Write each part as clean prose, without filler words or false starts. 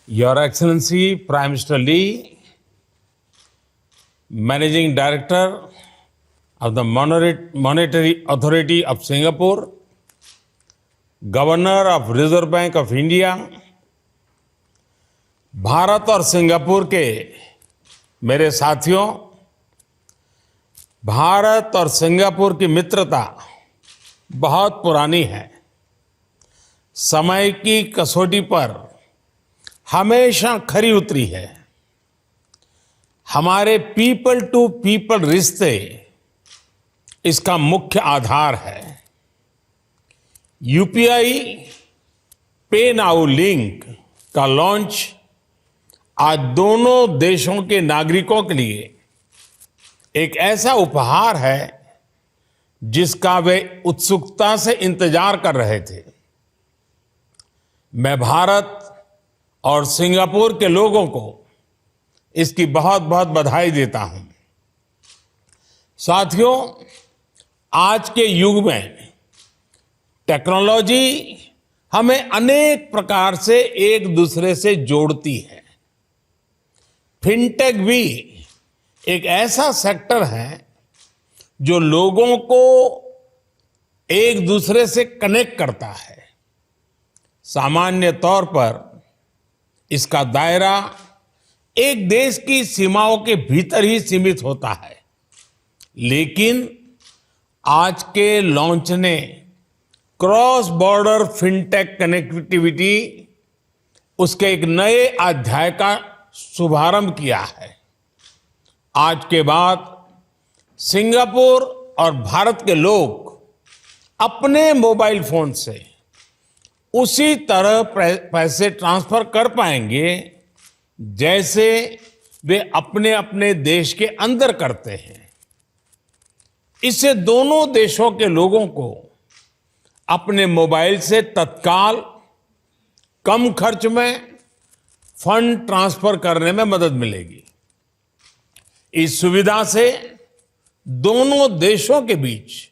Your Excellency Prime Minister Lee, Managing Director of the Monetary Authority of Singapore, governor of reserve bank of India, Bharat और Singapore के मेरे साथियों, भारत और Singapore की मित्रता बहुत पुरानी है। समय की कसौटी पर हमेशा खरी उतरी है। हमारे पीपल टू पीपल रिश्ते इसका मुख्य आधार है। यूपीआई पे नाउ लिंक का लॉन्च आज दोनों देशों के नागरिकों के लिए एक ऐसा उपहार है जिसका वे उत्सुकता से इंतजार कर रहे थे। मैं भारत और सिंगापुर के लोगों को इसकी बहुत बहुत बधाई देता हूं। साथियों, आज के युग में टेक्नोलॉजी हमें अनेक प्रकार से एक दूसरे से जोड़ती है। फिनटेक भी एक ऐसा सेक्टर है जो लोगों को एक दूसरे से कनेक्ट करता है। सामान्य तौर पर इसका दायरा एक देश की सीमाओं के भीतर ही सीमित होता है, लेकिन आज के लॉन्च ने क्रॉस बॉर्डर फिनटेक कनेक्टिविटी उसके एक नए अध्याय का शुभारंभ किया है। आज के बाद सिंगापुर और भारत के लोग अपने मोबाइल फोन से उसी तरह पैसे ट्रांसफर कर पाएंगे जैसे वे अपने अपने देश के अंदर करते हैं। इससे दोनों देशों के लोगों को अपने मोबाइल से तत्काल कम खर्च में फंड ट्रांसफर करने में मदद मिलेगी। इस सुविधा से दोनों देशों के बीच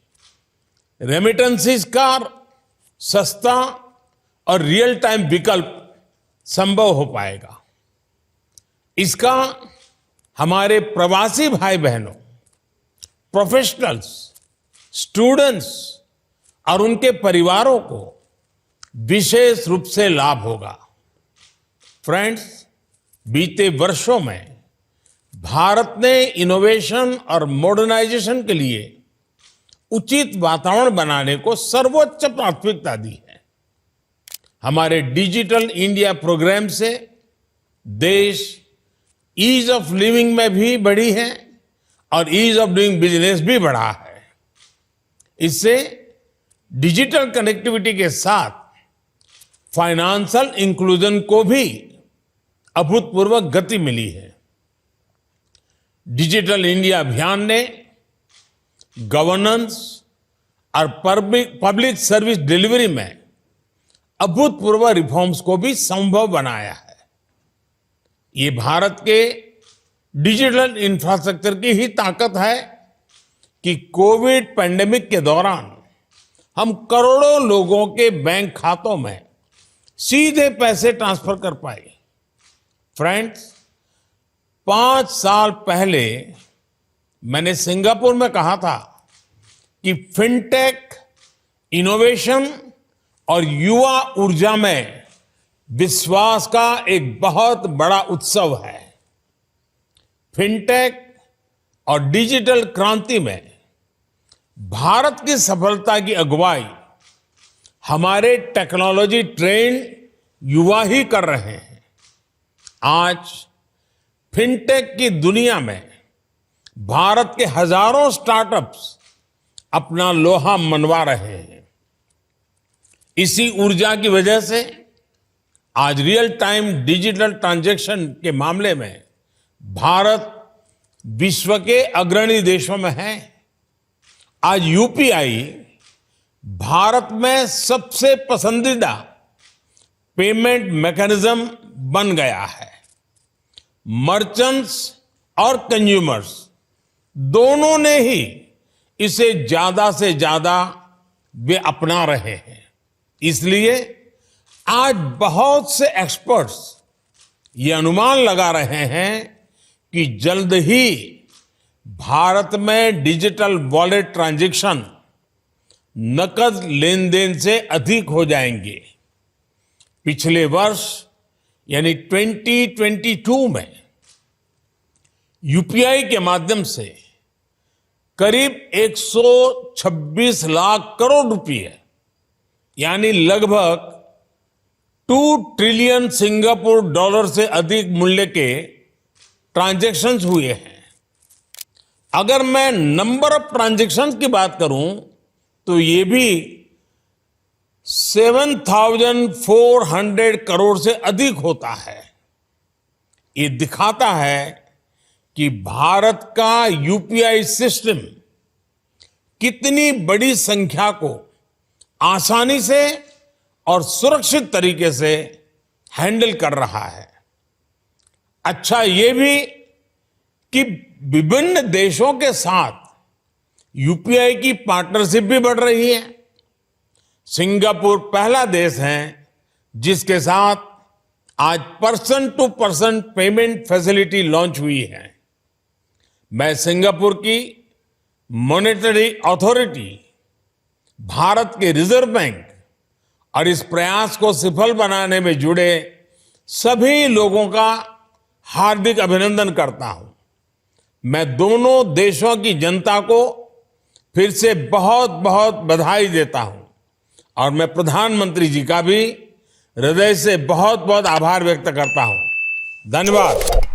रेमिटेंसेस का सस्ता और रियल टाइम विकल्प संभव हो पाएगा। इसका हमारे प्रवासी भाई बहनों, प्रोफेशनल्स, स्टूडेंट्स और उनके परिवारों को विशेष रूप से लाभ होगा। फ्रेंड्स, बीते वर्षों में भारत ने इनोवेशन और मॉडर्नाइजेशन के लिए उचित वातावरण बनाने को सर्वोच्च प्राथमिकता दी है। हमारे डिजिटल इंडिया प्रोग्राम से देश ईज ऑफ लिविंग में भी बढ़ी है और ईज ऑफ डूइंग बिजनेस भी बढ़ा है। इससे डिजिटल कनेक्टिविटी के साथ फाइनेंशियल इंक्लूजन को भी अभूतपूर्व गति मिली है। डिजिटल इंडिया अभियान ने गवर्नेंस और पब्लिक सर्विस डिलीवरी में अभूतपूर्व रिफॉर्म्स को भी संभव बनाया है। ये भारत के डिजिटल इंफ्रास्ट्रक्चर की ही ताकत है कि कोविड पैंडेमिक के दौरान हम करोड़ों लोगों के बैंक खातों में सीधे पैसे ट्रांसफर कर पाए। फ्रेंड्स, 5 साल पहले मैंने सिंगापुर में कहा था कि फिनटेक, इनोवेशन और युवा ऊर्जा में विश्वास का एक बहुत बड़ा उत्सव है। फिनटेक और डिजिटल क्रांति में भारत की सफलता की अगुवाई हमारे टेक्नोलॉजी ट्रेंड युवा ही कर रहे हैं। आज फिनटेक की दुनिया में भारत के हजारों स्टार्टअप्स अपना लोहा मनवा रहे हैं। इसी ऊर्जा की वजह से आज रियल टाइम डिजिटल ट्रांजैक्शन के मामले में भारत विश्व के अग्रणी देशों में है। आज यूपीआई भारत में सबसे पसंदीदा पेमेंट मैकेनिज्म बन गया है। मर्चेंट्स और कंज्यूमर्स दोनों ने ही इसे ज्यादा से ज्यादा वे अपना रहे हैं। इसलिए आज बहुत से एक्सपर्ट्स ये अनुमान लगा रहे हैं कि जल्द ही भारत में डिजिटल वॉलेट ट्रांजैक्शन नकद लेन देन से अधिक हो जाएंगे। पिछले वर्ष यानी 2022 में यूपीआई के माध्यम से करीब 126 लाख करोड़ रुपए यानी लगभग 2 ट्रिलियन सिंगापुर डॉलर से अधिक मूल्य के ट्रांजैक्शंस हुए हैं। अगर मैं नंबर ऑफ ट्रांजैक्शंस की बात करूं तो ये भी 7,400 करोड़ से अधिक होता है। ये दिखाता है कि भारत का यूपीआई सिस्टम कितनी बड़ी संख्या को आसानी से और सुरक्षित तरीके से हैंडल कर रहा है। अच्छा ये भी कि विभिन्न देशों के साथ यूपीआई की पार्टनरशिप भी बढ़ रही है। सिंगापुर पहला देश है जिसके साथ आज person to person payment facility launch हुई है। मैं सिंगापुर की मॉनेटरी अथॉरिटी, भारत के रिजर्व बैंक और इस प्रयास को सफल बनाने में जुड़े सभी लोगों का हार्दिक अभिनंदन करता हूं। मैं दोनों देशों की जनता को फिर से बहुत बहुत बधाई देता हूं और मैं प्रधानमंत्री जी का भी हृदय से बहुत बहुत आभार व्यक्त करता हूं। धन्यवाद।